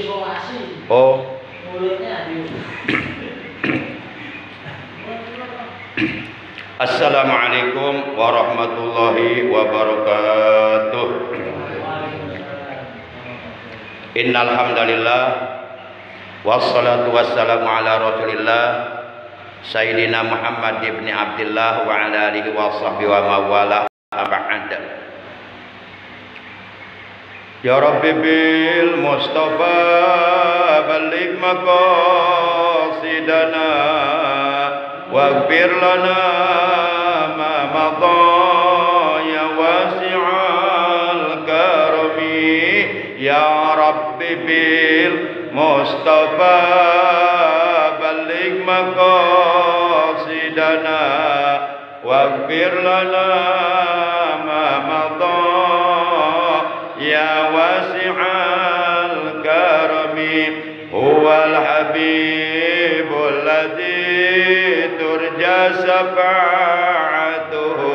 Oh. Assalamualaikum warahmatullahi wabarakatuh. Innal hamdalillah wassalatu wassalamu ala Rasulillah Sayyidina Muhammad ibn Abdullah wa ala alihi wa sahbihi wa mawala ba'da. Ya Rabbi bil Mustafa balligh maqasidana waghfir lana ma madha ya wasi'al karami. Ya Rabbi bil Mustafa balligh maqasidana waghfir lana ma madha ya wasi'al karami. Huwal habibul ladzi turja syafa'atuhu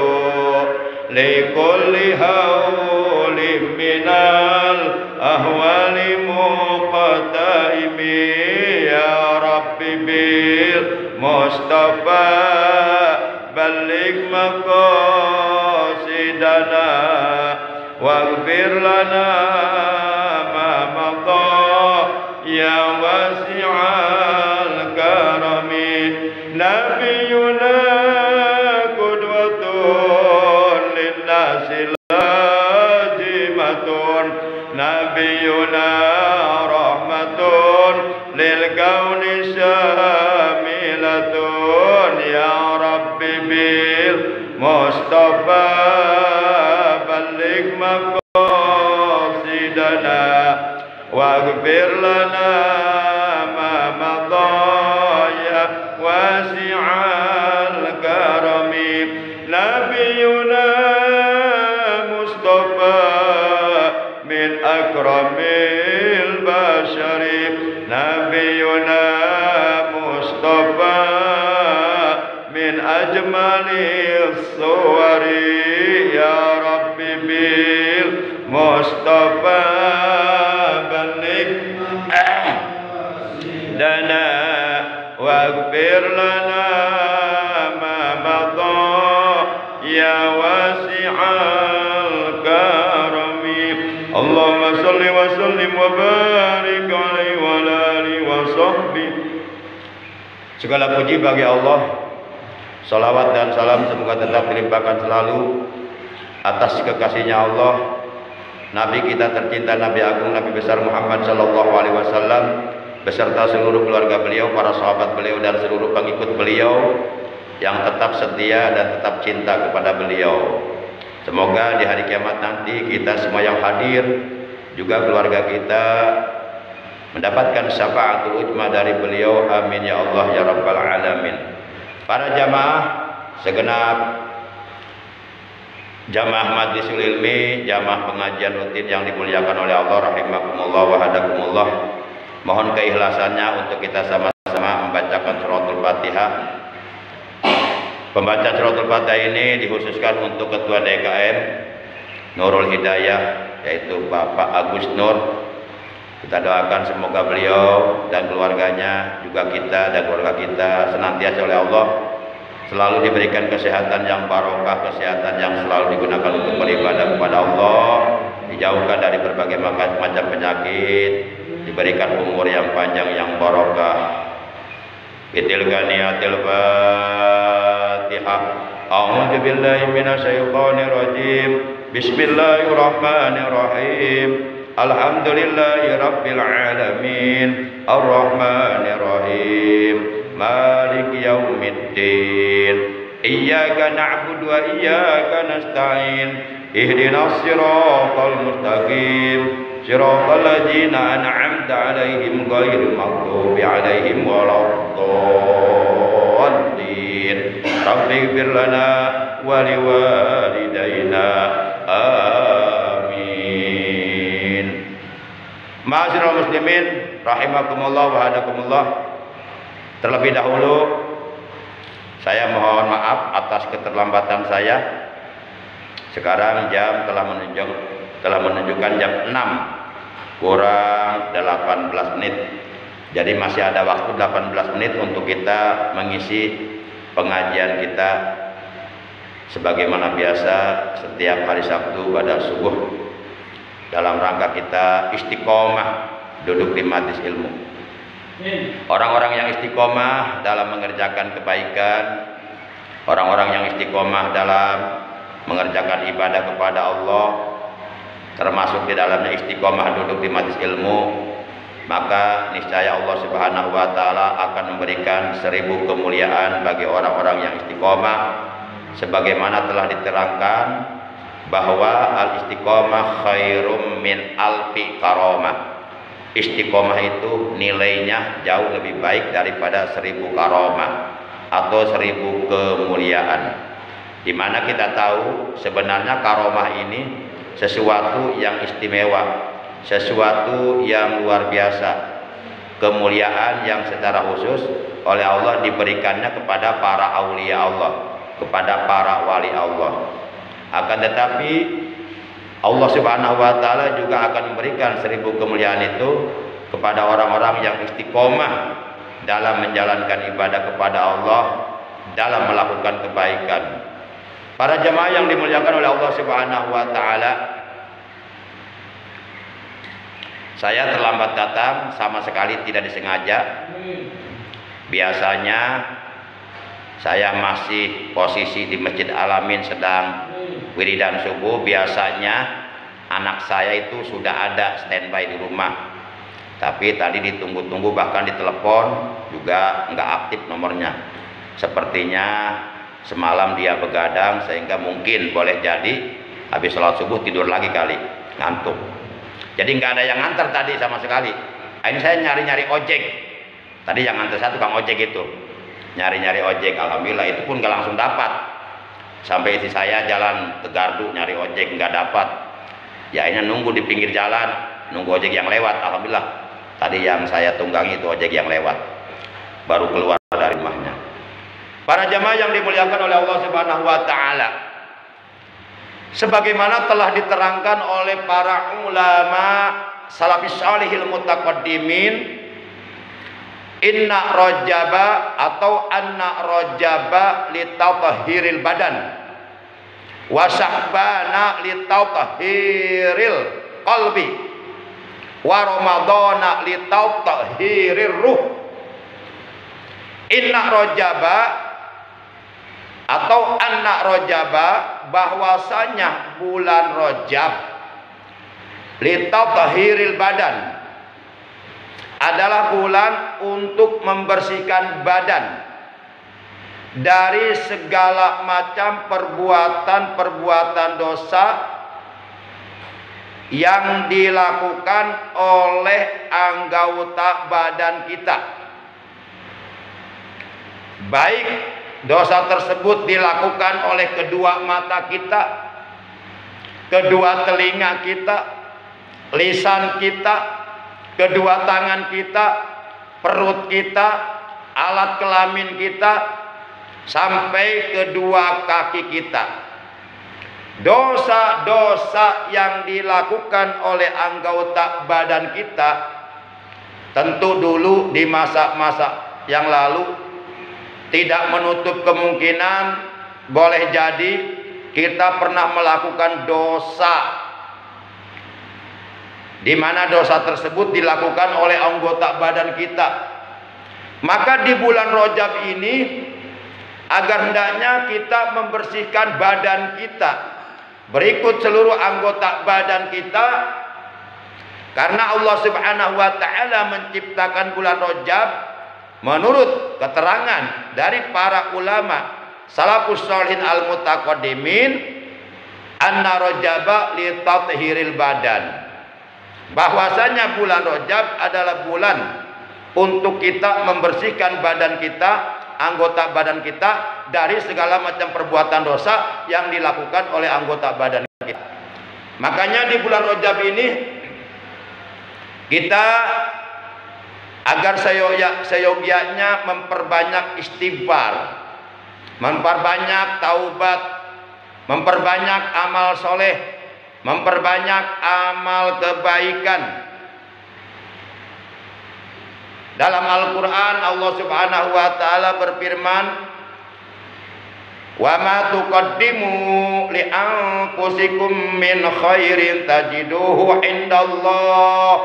likulli hawlin minal ahwali muqtaimi. Ya Rabbi bil Mustafa balligh maqasidana waghfir lana ma madha ya wasi'al karami. Nabiyuna qudwatun linnasi lazimatun, nabiyuna rahmatun lil kauni syamilatun. Ya Rabbi bil Mustafa balligh maqasidana waghfir lana ma madha ya wasi'al karami. Nabiyuna Mustafa min akramil bashari, nabiyuna Mustafa min ajmalis suwari. Ya Rabbi bil Mustafa balligh lana waghfir lana ma madha ya wasi'al karami. Allahumma salli wa sallim wa barik alaihi wa alihi wa sahbihi. Segala puji bagi Allah, salawat dan salam semoga tetap dilimpahkan selalu atas kekasihnya Allah, Nabi kita tercinta, Nabi Agung, Nabi besar Muhammad Sallallahu Alaihi Wasallam beserta seluruh keluarga beliau, para sahabat beliau dan seluruh pengikut beliau yang tetap setia dan tetap cinta kepada beliau. Semoga di hari kiamat nanti kita semua yang hadir, juga keluarga kita, mendapatkan syafaatul ujma dari beliau. Amin ya Allah ya Rabbal Alamin. Para jamaah, segenap jamaah majlisul ilmi, jamaah pengajian rutin yang dimuliakan oleh Allah rahimakumullah wa hadakumullah, mohon keikhlasannya untuk kita sama-sama membacakan suratul Fatihah. Pembacaan suratul Fatihah ini dikhususkan untuk Ketua DKM Nurul Hidayah, yaitu Bapak Agus Nur. Kita doakan semoga beliau dan keluarganya, juga kita dan keluarga kita senantiasa oleh Allah selalu diberikan kesehatan yang barokah, kesehatan yang selalu digunakan untuk beribadah kepada Allah, dijauhkan dari berbagai macam penyakit, diberikan umur yang panjang yang barokah. Bitilka niyatil Fatihah. A'udzu billahi minasyaitonir rajim. Bismillahirrahmanirrahim. Alhamdulillahi rabbil alamin. Arrahmanir rahim. Maliki yaumiddin. Iyyaka na'budu wa iyyaka nasta'in. Ihdinas siratal mustaqim. Siratal ladzina an'amta 'alaihim ghairil maghdubi 'alaihim waladdallin. Rabbighfir lana wa liwalidayna. Amin. Ma'asyiral muslimin rahimakumullah wa hadakumullah. Terlebih dahulu saya mohon maaf atas keterlambatan saya. Sekarang jam telah menunjukkan jam 6 kurang 18 Jadi masih ada waktu 18 menit untuk kita mengisi pengajian kita sebagaimana biasa setiap hari Sabtu pada subuh dalam rangka kita istiqomah duduk di majelis ilmu. Orang-orang yang istiqomah dalam mengerjakan kebaikan, orang-orang yang istiqomah dalam mengerjakan ibadah kepada Allah, termasuk di dalamnya istiqomah duduk di majelis ilmu, maka niscaya Allah Subhanahu wa taala akan memberikan 1000 kemuliaan bagi orang-orang yang istiqomah, sebagaimana telah diterangkan bahwa al-istiqomah khairum min alfi karamah. Istiqomah itu nilainya jauh lebih baik daripada 1000 karamah atau 1000 kemuliaan. Di mana kita tahu sebenarnya karamah ini sesuatu yang istimewa, sesuatu yang luar biasa, kemuliaan yang secara khusus oleh Allah diberikannya kepada para aulia Allah, kepada para wali Allah. Akan tetapi Allah Subhanahu wa taala juga akan memberikan 1000 kemuliaan itu kepada orang-orang yang istiqomah dalam menjalankan ibadah kepada Allah, dalam melakukan kebaikan. Para jemaah yang dimuliakan oleh Allah Subhanahu wa taala, saya terlambat datang sama sekali tidak disengaja. Biasanya saya masih posisi di Masjid Alamin sedang wiridan subuh. Biasanya anak saya itu sudah ada standby di rumah, tapi tadi ditunggu-tunggu, bahkan ditelepon juga nggak aktif nomornya. Sepertinya semalam dia begadang sehingga mungkin boleh jadi habis sholat subuh tidur lagi kali, ngantuk. Jadi nggak ada yang nganter tadi sama sekali. Ini saya nyari-nyari ojek. Tadi yang nganter saya tukang ojek itu, nyari-nyari ojek. Alhamdulillah itu pun nggak langsung dapat. Sampai istri saya jalan ke Gardu nyari ojek nggak dapat. Ya ini nunggu di pinggir jalan, nunggu ojek yang lewat. Alhamdulillah tadi yang saya tunggangi itu ojek yang lewat, baru keluar dari rumahnya. Para jamaah yang dimuliakan oleh Allah Subhanahu wa taala, sebagaimana telah diterangkan oleh para ulama salafis salihil mutaqaddimin, inna rajaba atau anna rajaba litatahhiril badan wa sya'bana litatahhiril qalbi wa ramadana litatahhirir ruh. Inna rajaba atau anna rajaba, bahwasanya bulan Rajab litatahhiril badan adalah bulan untuk membersihkan badan dari segala macam perbuatan-perbuatan dosa yang dilakukan oleh anggota badan kita. Baik dosa tersebut dilakukan oleh kedua mata kita, kedua telinga kita, lisan kita, kedua tangan kita, perut kita, alat kelamin kita, sampai kedua kaki kita. Dosa-dosa yang dilakukan oleh anggota badan kita, tentu dulu di masa-masa yang lalu tidak menutup kemungkinan boleh jadi kita pernah melakukan dosa, di mana dosa tersebut dilakukan oleh anggota badan kita. Maka di bulan Rajab ini agar hendaknya kita membersihkan badan kita, berikut seluruh anggota badan kita, karena Allah Subhanahu wa taala menciptakan bulan Rajab menurut keterangan dari para ulama salafus sholihin al mutaqaddimin, anna rajaba li tathhiril badan, bahwasanya bulan Rajab adalah bulan untuk kita membersihkan badan kita, anggota badan kita dari segala macam perbuatan dosa yang dilakukan oleh anggota badan kita. Makanya di bulan Rajab ini kita agar seyogianya memperbanyak istighfar, memperbanyak taubat, memperbanyak amal soleh, memperbanyak amal kebaikan. Dalam Al-Quran Allah Subhanahu wa Ta'ala berfirman, wa ma tuqaddimu li anfusikum min khairin tajiduhu indallah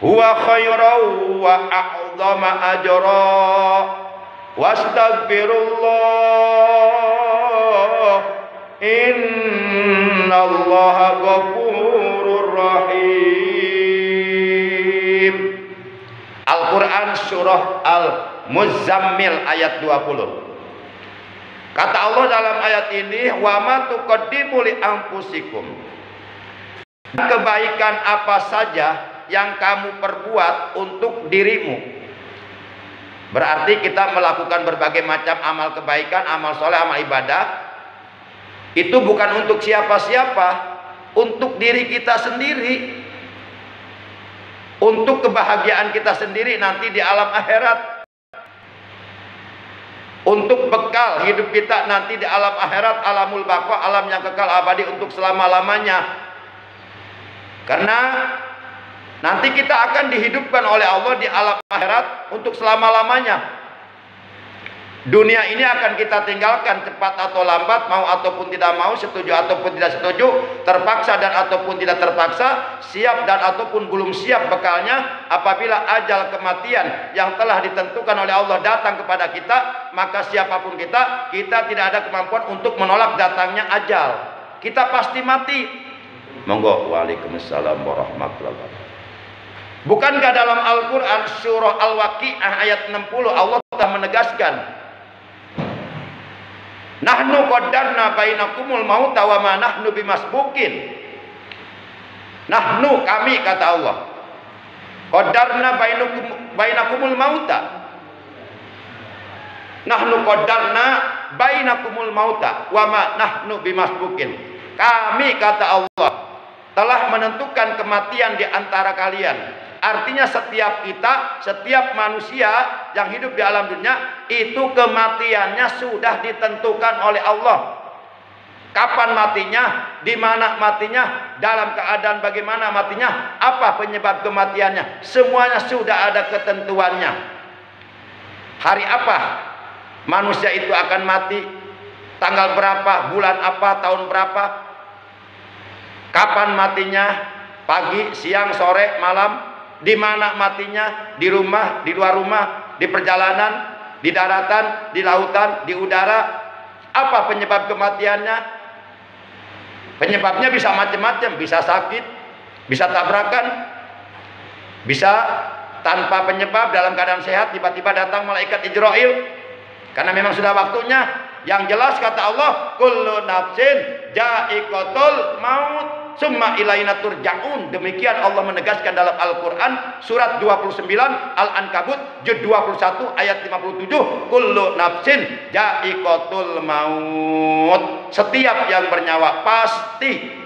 huwa khairan wa a'zama ajra wastaghfirullah innallaha ghafurur rahim. Al-Quran surah Al-Muzammil ayat 20. Kata Allah dalam ayat ini, wa ma tuqaddimu li anfusikum. Kebaikan apa saja yang kamu perbuat untuk dirimu. Berarti kita melakukan berbagai macam amal kebaikan, amal soleh, amal ibadah. Itu bukan untuk siapa-siapa, untuk diri kita sendiri. Untuk kebahagiaan kita sendiri nanti di alam akhirat. Untuk bekal hidup kita nanti di alam akhirat, alamul baqa, alam yang kekal abadi untuk selama-lamanya. Karena nanti kita akan dihidupkan oleh Allah di alam akhirat untuk selama-lamanya. Dunia ini akan kita tinggalkan cepat atau lambat, mau ataupun tidak mau, setuju ataupun tidak setuju, terpaksa dan ataupun tidak terpaksa, siap dan ataupun belum siap bekalnya. Apabila ajal kematian yang telah ditentukan oleh Allah datang kepada kita, maka siapapun kita tidak ada kemampuan untuk menolak datangnya ajal. Kita pasti mati. Monggo. Waalaikumsalam warahmatullahi wabarakatuh. Bukankah dalam Al-Quran surah Al-Waqi'ah ayat 60 Allah telah menegaskan, nahnu qaddarna bainakumul mauta wa ma nahnu bimasbukin. Nahnu, kami, kata Allah, qaddarna bainakumul mauta. Nahnu qaddarna bainakumul mauta wa ma nahnu bimasbukin. Kami, kata Allah, telah menentukan kematian di antara kalian. Artinya setiap kita, setiap manusia yang hidup di alam dunia itu kematiannya sudah ditentukan oleh Allah. Kapan matinya, di mana matinya, dalam keadaan bagaimana matinya, apa penyebab kematiannya, semuanya sudah ada ketentuannya. Hari apa manusia itu akan mati, tanggal berapa, bulan apa, tahun berapa, kapan matinya, pagi, siang, sore, malam. Di mana matinya, di rumah, di luar rumah, di perjalanan, di daratan, di lautan, di udara. Apa penyebab kematiannya? Penyebabnya bisa macam-macam, bisa sakit, bisa tabrakan, bisa tanpa penyebab dalam keadaan sehat tiba-tiba datang malaikat Israil karena memang sudah waktunya. Yang jelas kata Allah, kullu nafsin ja'iqatul maut summa ilaina turja'un. Demikian Allah menegaskan dalam Al-Quran surat 29 Al-Ankabut juz 21 ayat 57, kullu nafsin ja'iqatul maut. Setiap yang bernyawa pasti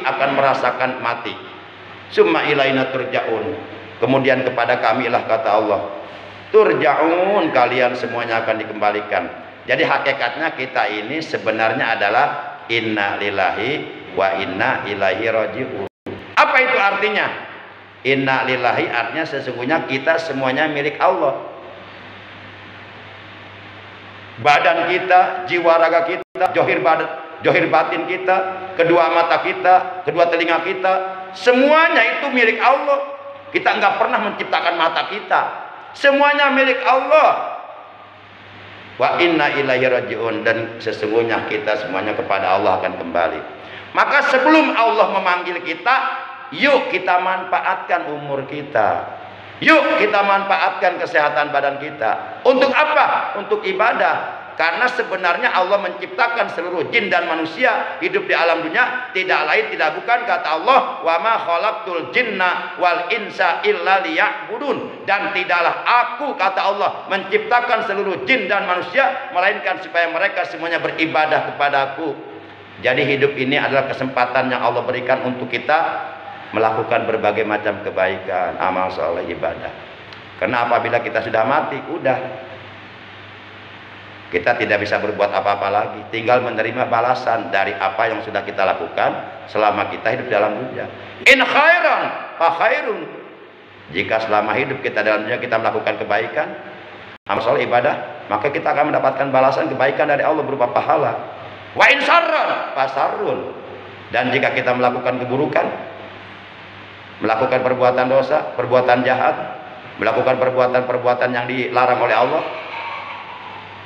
akan merasakan mati. Summa ilaina turja'un. Kemudian kepada kamilah, kata Allah, turja'un, kalian semuanya akan dikembalikan. Jadi hakikatnya kita ini sebenarnya adalah inna lillahi wa inna ilaihi raji'un. Apa itu artinya? Inna lillahi artinya sesungguhnya kita semuanya milik Allah. Badan kita, jiwa raga kita, johir batin kita, kedua mata kita, kedua telinga kita, semuanya itu milik Allah. Kita nggak pernah menciptakan mata kita. Semuanya milik Allah. Wa inna ilaihi raji'un, dan sesungguhnya kita semuanya kepada Allah akan kembali. Maka sebelum Allah memanggil kita, yuk kita manfaatkan umur kita. Yuk kita manfaatkan kesehatan badan kita. Untuk apa? Untuk ibadah. Karena sebenarnya Allah menciptakan seluruh jin dan manusia hidup di alam dunia tidak lain tidak bukan, kata Allah, wa ma khalaqtul jinna wal insa illa liya'budun. Dan tidaklah aku, kata Allah, menciptakan seluruh jin dan manusia melainkan supaya mereka semuanya beribadah kepadaku. Jadi hidup ini adalah kesempatan yang Allah berikan untuk kita melakukan berbagai macam kebaikan, amal soleh, ibadah. Karena apabila kita sudah mati, udah, kita tidak bisa berbuat apa-apa lagi, tinggal menerima balasan dari apa yang sudah kita lakukan selama kita hidup dalam dunia. In khairan fa khairun, Jika selama hidup kita dalam dunia kita melakukan kebaikan, amal soleh, ibadah, maka kita akan mendapatkan balasan kebaikan dari Allah berupa pahala. Wa in syarran fasarrun. Dan jika kita melakukan keburukan, melakukan perbuatan dosa, perbuatan jahat, melakukan perbuatan-perbuatan yang dilarang oleh Allah,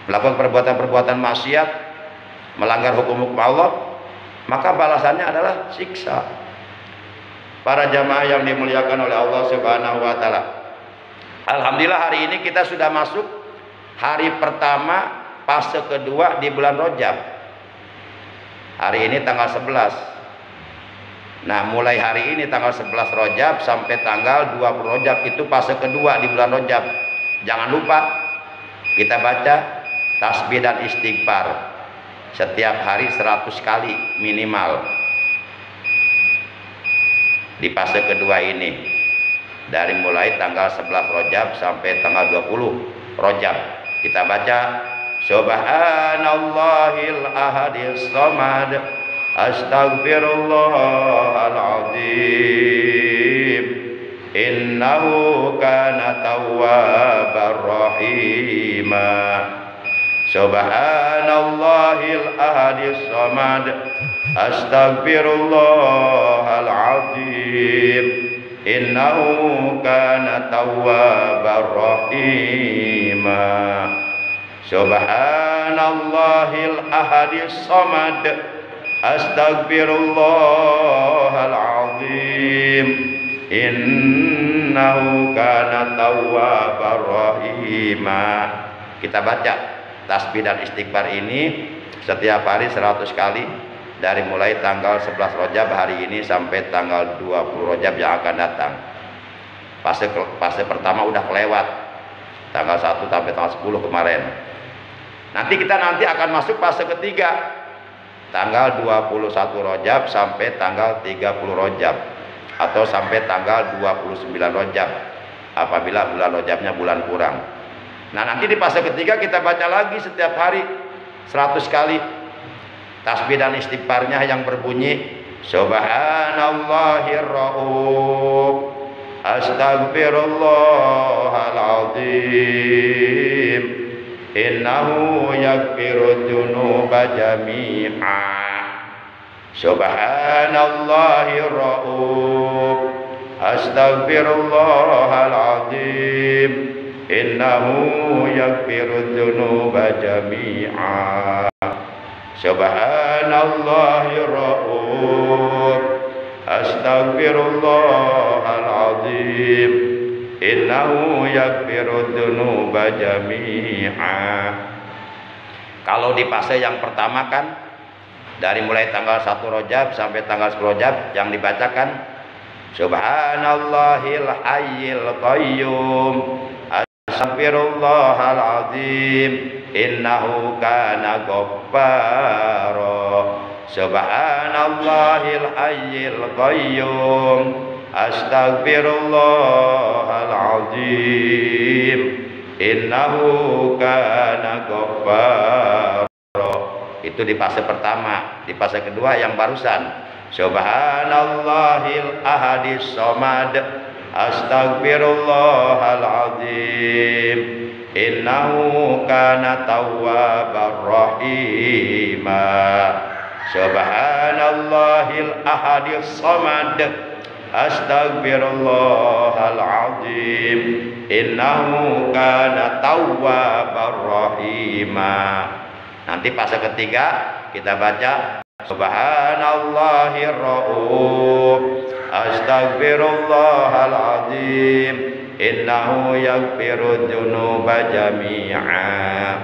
melakukan perbuatan-perbuatan maksiat, melanggar hukum-hukum Allah, maka balasannya adalah siksa. Para jamaah yang dimuliakan oleh Allah Subhanahu wa taala. Alhamdulillah hari ini kita sudah masuk hari pertama fase kedua di bulan Rajab. Hari ini tanggal 11. Nah, mulai hari ini tanggal 11 Rajab sampai tanggal 20 Rajab itu fase kedua di bulan Rajab. Jangan lupa kita baca tasbih dan istighfar setiap hari 100 kali minimal. Di fase kedua ini dari mulai tanggal 11 Rajab sampai tanggal 20 Rajab kita baca Subhanallahil ahadis samad astaghfirullahaladzim innahu kana tawwabar rahimah. Subhanallahil ahadis samad astaghfirullahaladzim innahu kana tawwabar rahimah. Subhanallahil ahadis samad astaghfirullahaladzim innahu kana tawwabar rahimah. Kita baca tasbih dan istighfar ini setiap hari 100 kali dari mulai tanggal 11 Rajab hari ini sampai tanggal 20 Rajab yang akan datang. Fase pertama udah kelewat, tanggal 1 sampai tanggal 10 kemarin. Nanti kita akan masuk fase ketiga, tanggal 21 Rajab sampai tanggal 30 Rajab atau sampai tanggal 29 Rajab apabila bulan Rajabnya bulan kurang. Nah, nanti di fase ketiga kita baca lagi setiap hari 100 kali tasbih dan istighfarnya yang berbunyi Subhanallahir Rauf astaghfirullahaladzim innahu yaghfirudz dzunuba jami'a. Subhanallahir Rauf astaghfirullahaladzim innahu yaghfirudz dzunuba jami'a. Subhanallahir Rauf astaghfirullahaladzim innahu yaghfirudz dzunuba jami'a. Kalau di fase yang pertama kan dari mulai tanggal 1 Rajab sampai tanggal 10 Rajab yang dibacakan Subhanallahil hayyil qayyum astaghfirullahaladzim innahu kana ghaffara. Subhanallahil hayyil qayyum astaghfirullahaladzim innahu kana ghaffara. Itu di fase pertama. Di fase kedua yang barusan Subhanallahil ahadis samad astaghfirullahaladzim innahu kana tawwabar rahimah. Subhanallahil ahadis samad astaghfirullahaladzim innahu kana tawwabar rahimah. Nanti fase ketiga kita baca Subhanallahir Rauf astaghfirullahaladzim innahu yaghfirudz dzunuba jami'a.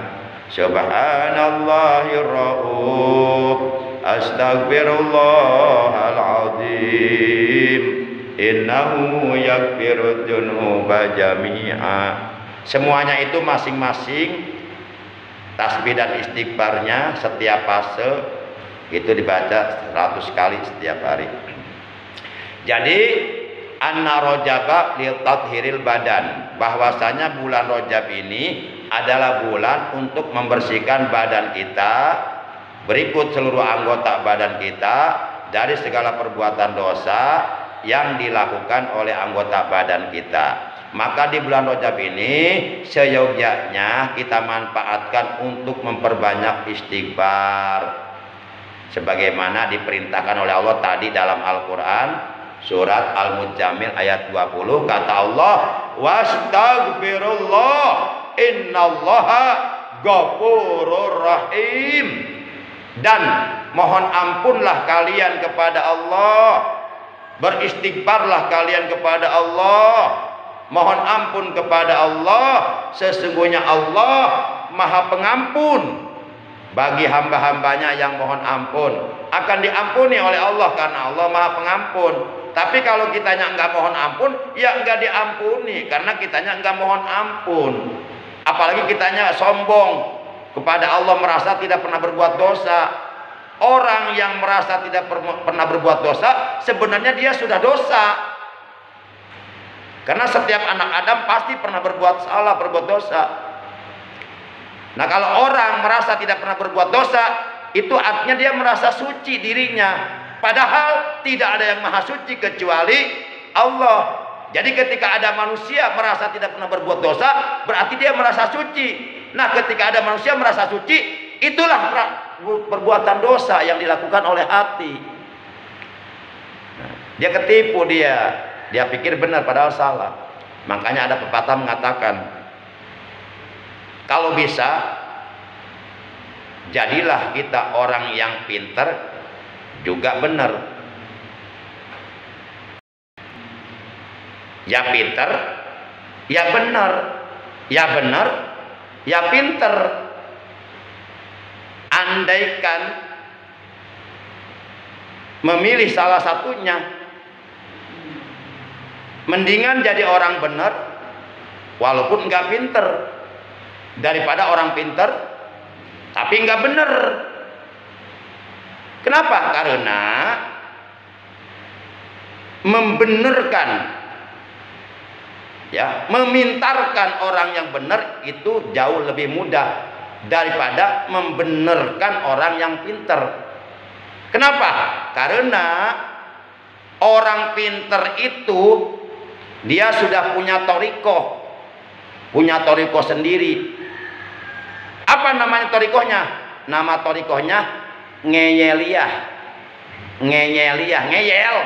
Subhanallahir Rauf astaghfirullahaladzim innahu yaghfirudz dzunuba jami'a. Semuanya itu masing-masing tasbih dan istighfarnya setiap fase itu dibaca 100 kali setiap hari. Jadi anna rajaba li tathhiril badan, bahwasanya bulan Rajab ini adalah bulan untuk membersihkan badan kita, berikut seluruh anggota badan kita dari segala perbuatan dosa, yang dilakukan oleh anggota badan kita. Maka di bulan Rajab ini seyogyanya kita manfaatkan untuk memperbanyak istighfar, sebagaimana diperintahkan oleh Allah tadi dalam Al-Quran surat Al-Mujammil ayat 20. Kata Allah, wastagfirullah innallaha ghafurur rahim. Dan mohon ampunlah kalian kepada Allah, beristighfarlah kalian kepada Allah, mohon ampun kepada Allah, sesungguhnya Allah Maha Pengampun bagi hamba-hambanya yang mohon ampun. Akan diampuni oleh Allah karena Allah Maha Pengampun. Tapi kalau kitanya enggak mohon ampun, ya enggak diampuni karena kitanya enggak mohon ampun. Apalagi kitanya sombong kepada Allah, merasa tidak pernah berbuat dosa. Orang yang merasa tidak pernah berbuat dosa, sebenarnya dia sudah dosa. Karena setiap anak Adam pasti pernah berbuat salah, berbuat dosa. Nah, kalau orang merasa tidak pernah berbuat dosa, itu artinya dia merasa suci dirinya. Padahal tidak ada yang maha suci kecuali Allah. Jadi ketika ada manusia merasa tidak pernah berbuat dosa, berarti dia merasa suci. Nah, ketika ada manusia merasa suci, itulah perbuatan dosa yang dilakukan oleh hati. Nah, dia ketipu, dia pikir benar padahal salah. Makanya ada pepatah mengatakan, kalau bisa jadilah kita orang yang pintar juga benar. Ya pintar, ya benar, ya benar, ya pintar. Andaikan memilih salah satunya, mendingan jadi orang benar walaupun nggak pinter daripada orang pinter tapi nggak benar. Kenapa? Karena membenarkan, ya, memintarkan orang yang benar itu jauh lebih mudah daripada membenarkan orang yang pinter. Kenapa? Karena orang pinter itu dia sudah punya torikoh sendiri. Apa namanya torikohnya? Nama torikohnya ngeyeliyah, ngeyel.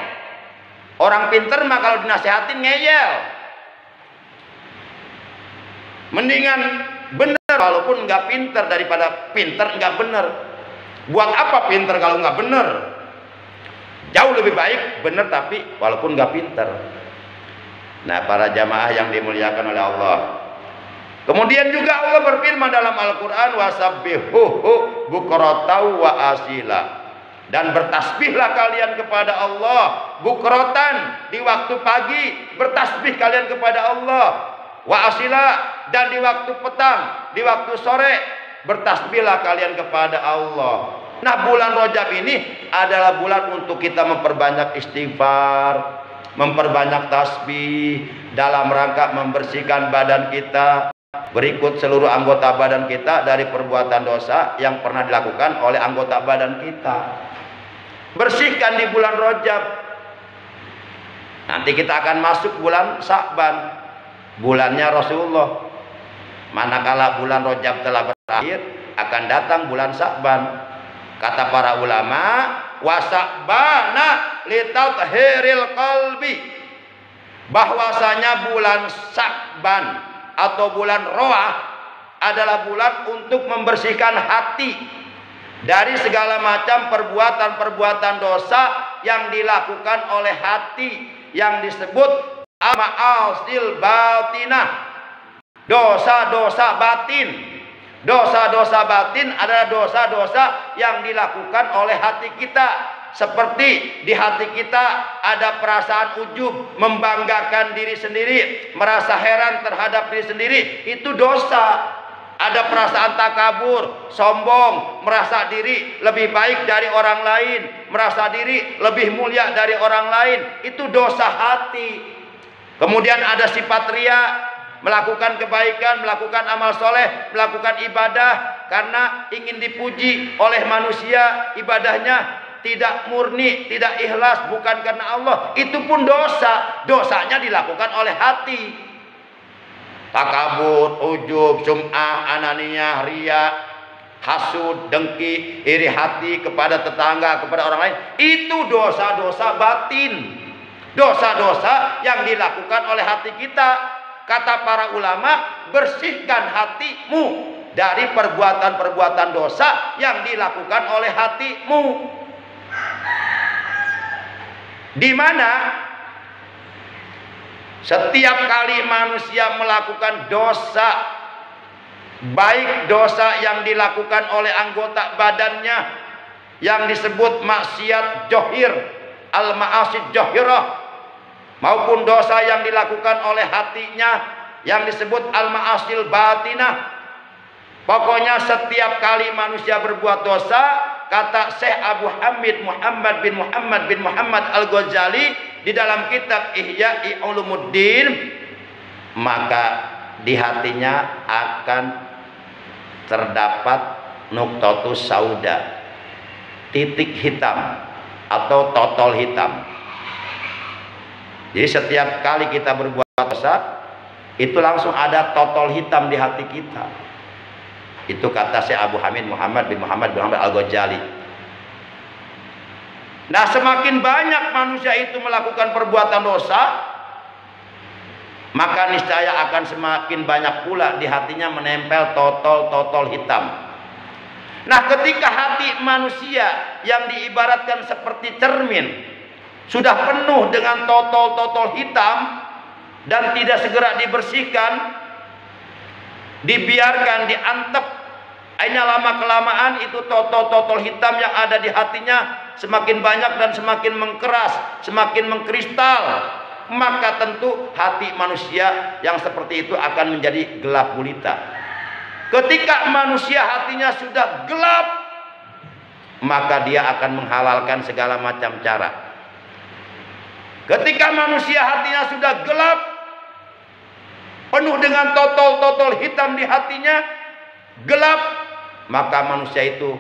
Orang pinter mah kalau dinasihatin ngeyel. Mendingan bener walaupun nggak pinter daripada pinter nggak bener. Buat apa pinter kalau nggak bener? Jauh lebih baik bener tapi walaupun nggak pinter. Nah, para jamaah yang dimuliakan oleh Allah. Kemudian juga Allah berfirman dalam Al-Quran, wasabbihuhu bukratan wa asila. Dan bertasbihlah kalian kepada Allah bukrotan, di waktu pagi bertasbih kalian kepada Allah, wa asila, dan di waktu petang, di waktu sore bertasbihlah kalian kepada Allah. Nah, bulan Rajab ini adalah bulan untuk kita memperbanyak istighfar, memperbanyak tasbih dalam rangka membersihkan badan kita, berikut seluruh anggota badan kita dari perbuatan dosa yang pernah dilakukan oleh anggota badan kita. Bersihkan di bulan Rajab. Nanti kita akan masuk bulan Sya'ban, bulannya Rasulullah. Manakala bulan Rajab telah berakhir, akan datang bulan Sya'ban. Kata para ulama, wa Sya'bana litathhiril qalbi, bahwasanya bulan Sya'ban atau bulan Roah adalah bulan untuk membersihkan hati dari segala macam perbuatan-perbuatan dosa yang dilakukan oleh hati, yang disebut ma'asil batinah, dosa-dosa batin. Dosa-dosa batin adalah dosa-dosa yang dilakukan oleh hati kita. Seperti di hati kita ada perasaan ujub, membanggakan diri sendiri, merasa heran terhadap diri sendiri, itu dosa. Ada perasaan takabur, sombong, merasa diri lebih baik dari orang lain, merasa diri lebih mulia dari orang lain, itu dosa hati. Kemudian ada sifat riya, melakukan kebaikan, melakukan amal soleh, melakukan ibadah karena ingin dipuji oleh manusia ibadahnya, tidak murni, tidak ikhlas, bukan karena Allah, itu pun dosa. Dosanya dilakukan oleh hati. Takabur, ujub, sum'ah, ananiyah, riya, hasud, dengki, iri hati kepada tetangga, kepada orang lain, itu dosa-dosa batin. Dosa-dosa yang dilakukan oleh hati kita. Kata para ulama, bersihkan hatimu dari perbuatan-perbuatan dosa yang dilakukan oleh hatimu. Di mana setiap kali manusia melakukan dosa, baik dosa yang dilakukan oleh anggota badannya yang disebut maksiat johir, al-ma'asid johirah, maupun dosa yang dilakukan oleh hatinya yang disebut al-ma'asil batinah. Pokoknya setiap kali manusia berbuat dosa, kata Syekh Abu Hamid Muhammad bin Muhammad Al-Ghazali di dalam kitab Ihya'i Ulumuddin, maka di hatinya akan terdapat nuqtatus sauda, titik hitam atau totol hitam. Jadi setiap kali kita berbuat dosa, itu langsung ada totol hitam di hati kita. Itu kata Syekh Abu Hamid Muhammad bin Muhammad Al-Ghazali. Nah, semakin banyak manusia itu melakukan perbuatan dosa, maka niscaya akan semakin banyak pula di hatinya menempel totol-totol hitam. Nah, ketika hati manusia yang diibaratkan seperti cermin sudah penuh dengan totol-totol hitam dan tidak segera dibersihkan, dibiarkan, diantep, akhirnya lama-kelamaan itu totol-totol hitam yang ada di hatinya semakin banyak dan semakin mengkeras, semakin mengkristal, maka tentu hati manusia yang seperti itu akan menjadi gelap gulita. Ketika manusia hatinya sudah gelap, maka dia akan menghalalkan segala macam cara. Ketika manusia hatinya sudah gelap, penuh dengan totol-totol hitam di hatinya, gelap, maka manusia itu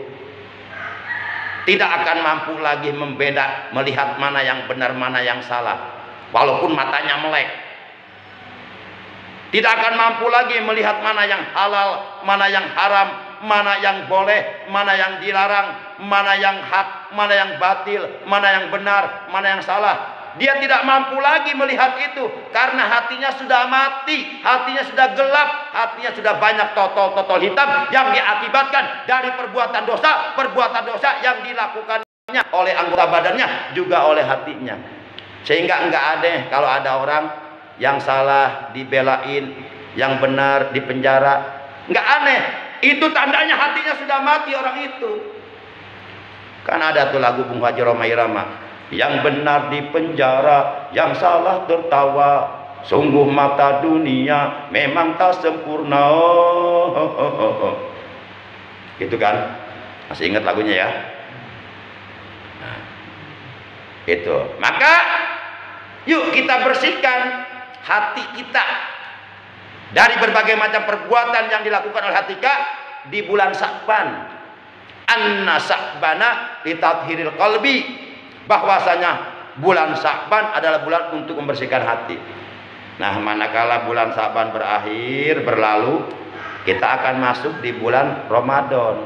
tidak akan mampu lagi membeda, melihat mana yang benar, mana yang salah, walaupun matanya melek. Tidak akan mampu lagi melihat mana yang halal, mana yang haram, mana yang boleh, mana yang dilarang, mana yang hak, mana yang batil, mana yang benar, mana yang salah. Dia tidak mampu lagi melihat itu karena hatinya sudah mati, hatinya sudah gelap, hatinya sudah banyak totol-totol hitam yang diakibatkan dari perbuatan dosa yang dilakukannya oleh anggota badannya juga oleh hatinya. Sehingga enggak aneh kalau ada orang yang salah dibelain, yang benar dipenjara. Enggak aneh, itu tandanya hatinya sudah mati orang itu. Kan ada tuh lagu Bung Haji Rhoma Irama, yang benar di penjara, yang salah tertawa, sungguh mata dunia memang tak sempurna. Gitu kan? Masih ingat lagunya ya? Nah, itu. Maka yuk kita bersihkan hati kita dari berbagai macam perbuatan yang dilakukan oleh hati kita di bulan Sya'ban. Anna Sya'bana litathhiril qalbi, bahwasanya bulan Sya'ban adalah bulan untuk membersihkan hati. Nah, manakala bulan Sya'ban berakhir, berlalu, kita akan masuk di bulan Ramadan.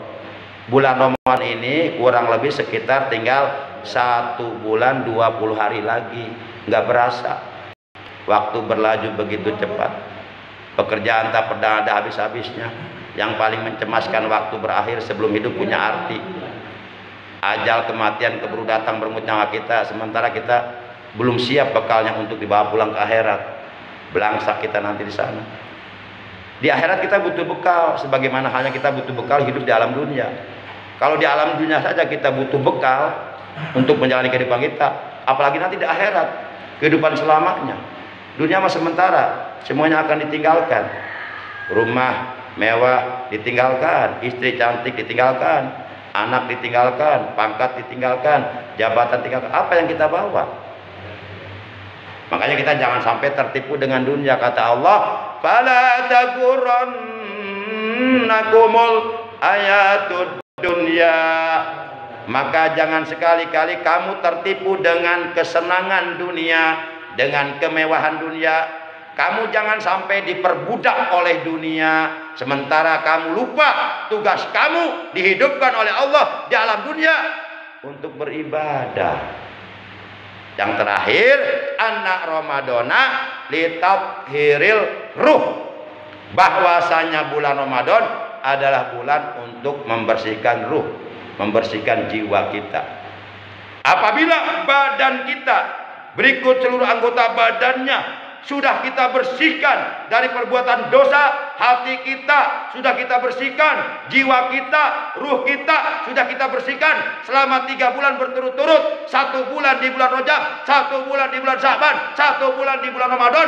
Bulan Ramadan ini kurang lebih sekitar tinggal 1 bulan 20 hari lagi. Nggak berasa. Waktu berlaju begitu cepat. Pekerjaan tak pernah ada habis-habisnya. Yang paling mencemaskan waktu berakhir sebelum hidup punya arti. Ajal, kematian, keburu datang berenggut nyawa kita, sementara kita belum siap bekalnya untuk dibawa pulang ke akhirat. Belangsak kita nanti di sana. Di akhirat kita butuh bekal, sebagaimana halnya kita butuh bekal hidup di alam dunia. Kalau di alam dunia saja kita butuh bekal untuk menjalani kehidupan kita, apalagi nanti di akhirat, kehidupan selamanya. Dunia mah sementara, semuanya akan ditinggalkan. Rumah mewah ditinggalkan, istri cantik ditinggalkan, anak ditinggalkan, pangkat ditinggalkan, jabatan ditinggalkan. Apa yang kita bawa? Makanya kita jangan sampai tertipu dengan dunia. Kata Allah, fala taghurrannakumul ayatud dunya. Maka jangan sekali-kali kamu tertipu dengan kesenangan dunia, dengan kemewahan dunia. Kamu jangan sampai diperbudak oleh dunia, sementara kamu lupa tugas kamu dihidupkan oleh Allah di alam dunia untuk beribadah. Yang terakhir, anak Ramadana litathhiril ruh, bahwasanya bulan Ramadan adalah bulan untuk membersihkan ruh, membersihkan jiwa kita. Apabila badan kita berikut seluruh anggota badannya sudah kita bersihkan dari perbuatan dosa, hati kita sudah kita bersihkan, jiwa kita, ruh kita sudah kita bersihkan selama 3 bulan berturut-turut, 1 bulan di bulan Rajab, 1 bulan di bulan Sya'ban, 1 bulan di bulan Ramadan,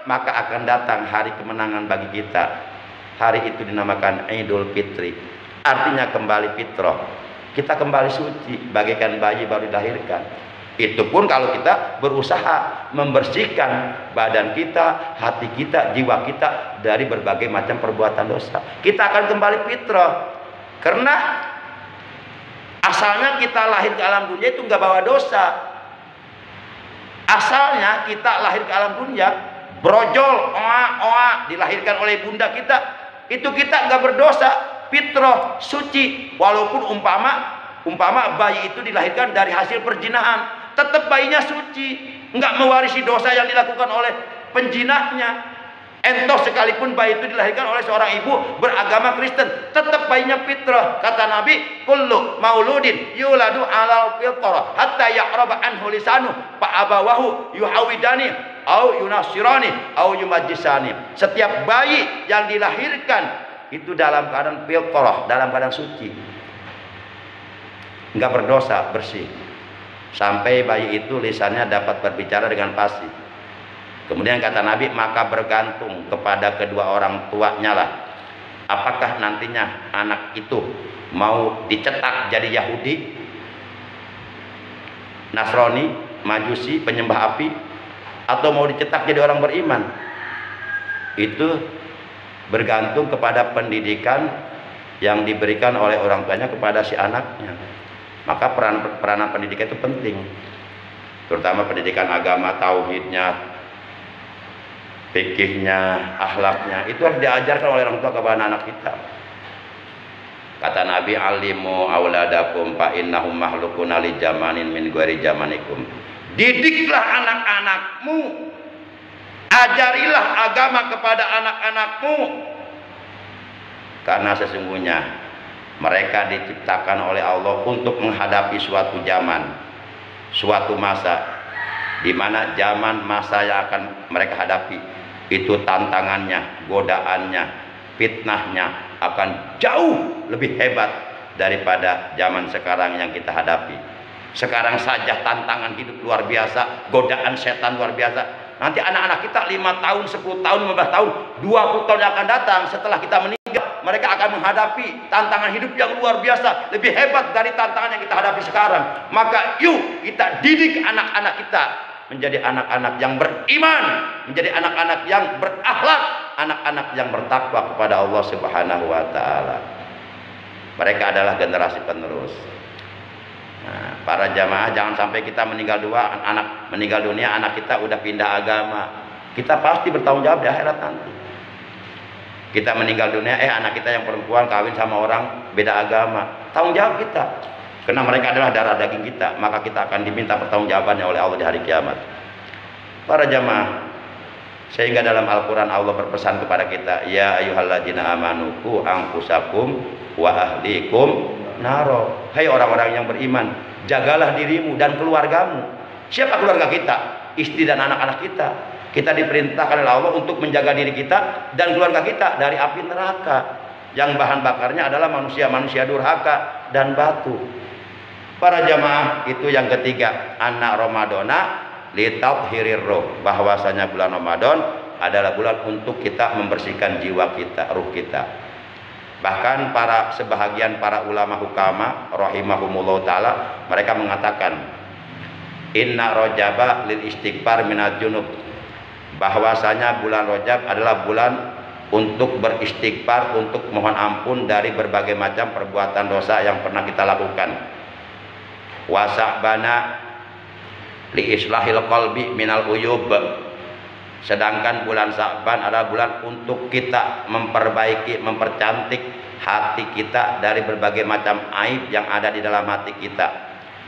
maka akan datang hari kemenangan bagi kita. Hari itu dinamakan Idul Fitri, artinya kembali fitrah. Kita kembali suci bagaikan bayi baru dilahirkan. Itu pun kalau kita berusaha membersihkan badan kita, hati kita, jiwa kita dari berbagai macam perbuatan dosa. Kita akan kembali fitrah. Karena asalnya kita lahir ke alam dunia itu nggak bawa dosa. Asalnya kita lahir ke alam dunia brojol, oa, dilahirkan oleh bunda kita. Itu kita nggak berdosa, fitrah, suci. Walaupun umpama bayi itu dilahirkan dari hasil perjinahan, tetap bayinya suci, nggak mewarisi dosa yang dilakukan oleh penjinahnya. Entoh sekalipun bayi itu dilahirkan oleh seorang ibu beragama Kristen, tetap bayinya fitrah. Kata Nabi, kullu mauludin yuladu alal fitrah hatta yaqraba anhu lisanu fa abawahu yuhawidani au yunasirani au yumajjisani. Setiap bayi yang dilahirkan itu dalam keadaan fitrah, dalam keadaan suci, nggak berdosa, bersih, sampai bayi itu lisannya dapat berbicara dengan fasih. Kemudian kata Nabi, maka bergantung kepada kedua orang tuanya lah, apakah nantinya anak itu mau dicetak jadi Yahudi, Nasrani, Majusi, penyembah api, atau mau dicetak jadi orang beriman. Itu bergantung kepada pendidikan yang diberikan oleh orang tuanya kepada si anaknya. Maka peranan pendidikan itu penting, terutama pendidikan agama, tauhidnya, fikihnya, akhlaknya, itu harus diajarkan oleh orang tua kepada anak kita. Kata Nabi, alimu auladakum fa innahum mahlukun li jamanin min ghairi jamanikum. Didiklah anak-anakmu, ajarilah agama kepada anak-anakmu, karena sesungguhnya mereka diciptakan oleh Allah untuk menghadapi suatu zaman, suatu masa, di mana zaman masa yang akan mereka hadapi itu tantangannya, godaannya, fitnahnya akan jauh lebih hebat daripada zaman sekarang yang kita hadapi. Sekarang saja tantangan hidup luar biasa, godaan setan luar biasa. Nanti anak-anak kita 5 tahun, 10 tahun, 15 tahun, 20 tahun yang akan datang setelah kita meninggal, mereka akan menghadapi tantangan hidup yang luar biasa, lebih hebat dari tantangan yang kita hadapi sekarang. Maka yuk kita didik anak-anak kita menjadi anak-anak yang beriman, menjadi anak-anak yang berakhlak, anak-anak yang bertakwa kepada Allah Subhanahu wa taala. Mereka adalah generasi penerus. Nah, para jamaah, jangan sampai kita meninggal dunia, anak kita udah pindah agama. Kita pasti bertanggung jawab di akhirat nanti. Kita meninggal dunia, anak kita yang perempuan kawin sama orang beda agama, tanggung jawab kita. Karena mereka adalah darah daging kita, maka kita akan diminta pertanggungjawabannya oleh Allah di hari kiamat. Para jamaah, sehingga dalam Al-Quran Allah berpesan kepada kita, ya ayyuhalladzina amanu qu anfusakum wa ahlikum naro. Hai orang-orang yang beriman, jagalah dirimu dan keluargamu. Siapa keluarga kita? Istri dan anak-anak kita. Kita diperintahkan oleh Allah untuk menjaga diri kita dan keluarga kita dari api neraka yang bahan bakarnya adalah manusia-manusia durhaka dan batu. Para jamaah, itu yang ketiga, anak Ramadana litathhirir ruh, bahwasanya bulan Ramadan adalah bulan untuk kita membersihkan jiwa kita, ruh kita. Bahkan sebahagian para ulama hukama rahimahumullah taala, mereka mengatakan inna rajaba lil istighfar minal junub, bahwasanya bulan Rajab adalah bulan untuk beristighfar, untuk mohon ampun dari berbagai macam perbuatan dosa yang pernah kita lakukan. wa Sa'bana li islahil qalbi minal uyub. Sedangkan bulan Sa'ban adalah bulan untuk kita memperbaiki, mempercantik hati kita dari berbagai macam aib yang ada di dalam hati kita,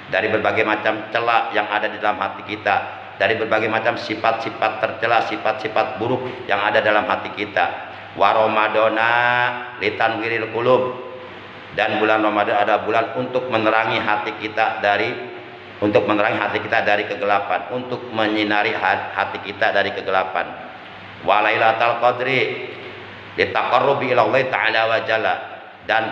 dari berbagai macam celah yang ada di dalam hati kita, dari berbagai macam sifat-sifat tercela, sifat-sifat buruk yang ada dalam hati kita. Wa Ramadana litanwiril qulub, dan bulan Ramadan adalah bulan untuk menerangi hati kita dari kegelapan, untuk menyinari hati kita dari kegelapan. Wa Lailatul Qadri litaqarrubi ila Allah Ta'ala wa Jalla, dan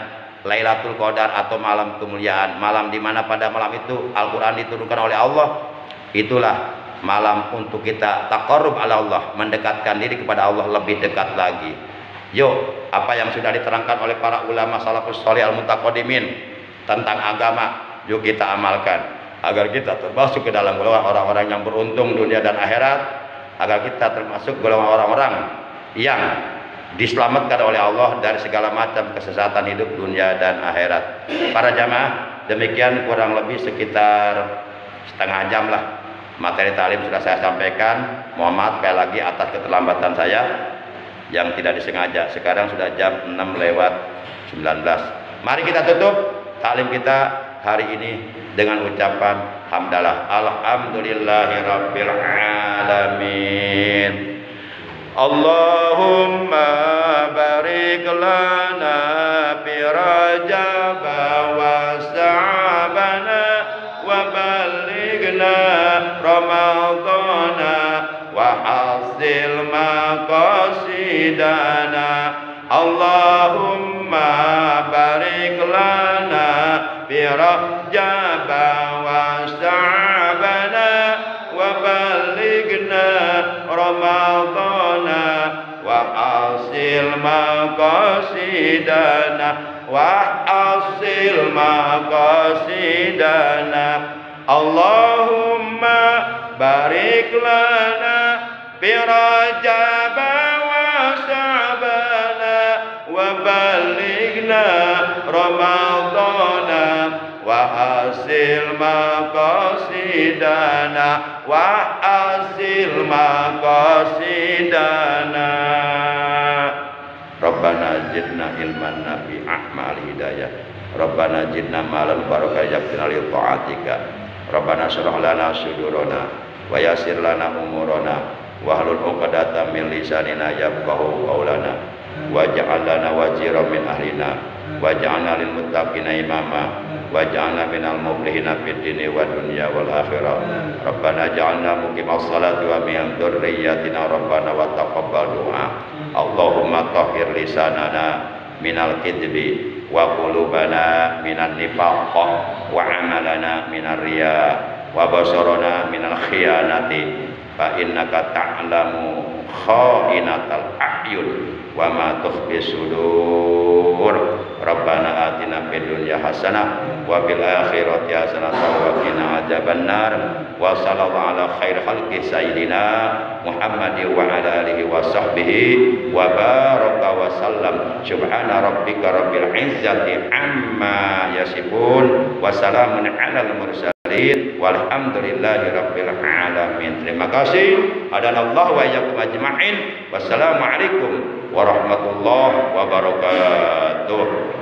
Lailatul Qadar atau malam kemuliaan, malam di mana pada malam itu Al-Qur'an diturunkan oleh Allah. Itulah malam untuk kita taqarrub ala Allah, mendekatkan diri kepada Allah lebih dekat lagi. Yuk, apa yang sudah diterangkan oleh para ulama salafus shalih al-mutaqaddimin tentang agama, yuk kita amalkan agar kita termasuk ke dalam golongan orang-orang yang beruntung dunia dan akhirat, agar kita termasuk golongan orang-orang yang diselamatkan oleh Allah dari segala macam kesesatan hidup dunia dan akhirat. Para jamaah, demikian kurang lebih sekitar setengah jam lah materi talim sudah saya sampaikan. Mohon maaf sekali lagi atas keterlambatan saya yang tidak disengaja. Sekarang sudah jam 6:19. Mari kita tutup talim kita hari ini dengan ucapan hamdalah, alhamdulillahirabbil alamin. Allahumma barik lana fi Rajab wa Sa'bana wa ballighna Ramadana wa hasil maqasidana. Allahumma barik lana fi Rajab wa Sa'bana wa ballighna Ramadana wa hasil maqasidana wa hasil maqasidana. Allahumma barik lana fi Rajab wa Sa'bana wa ballighna Ramadana wa hasil maqasidana wa hasil maqasidana. Rabbana zidna ilman nafi'ah ma'al hidayah. Rabbana zidna malan barakah yaktina li ta'atika. Rabbana shrah lana sudurana wa yassir lana umurana wa hlul 'uqdatam min lisanina yafqahu qawlana waj'al lana waziran min ahlina waj'alna lil muttaqina imama waj'alna minal muflihina fid dini wad dunya wal akhirah. Rabbana ja'alna muqimas salati wa min dzurriyyatina rabbana wa taqabbal du'a. Allahumma tahhir lisanana minal kidbi wa qulubana minan nifaq wa amalana minar riya wa basarana minal khiyanati fa innaka ta'lamu kha'inatal a'yun wa ma tukhfi sudur. Rabbana atina fid dunya hasanah wa fil akhirati hasanah wa qina adzabannar. Wa sallallahu ala khair khalqi sayyidina Muhammadin wa ala alihi wa sahbihi wa baraka wa sallam. Subhana rabbika rabbil izzati amma yasifun wa salamun alal mursalin walhamdulillahi rabbil alamin. Terima kasih. Hadanallahu wa iyyakum ajma'in. Wassalamualaikum warahmatullahi wabarakatuh.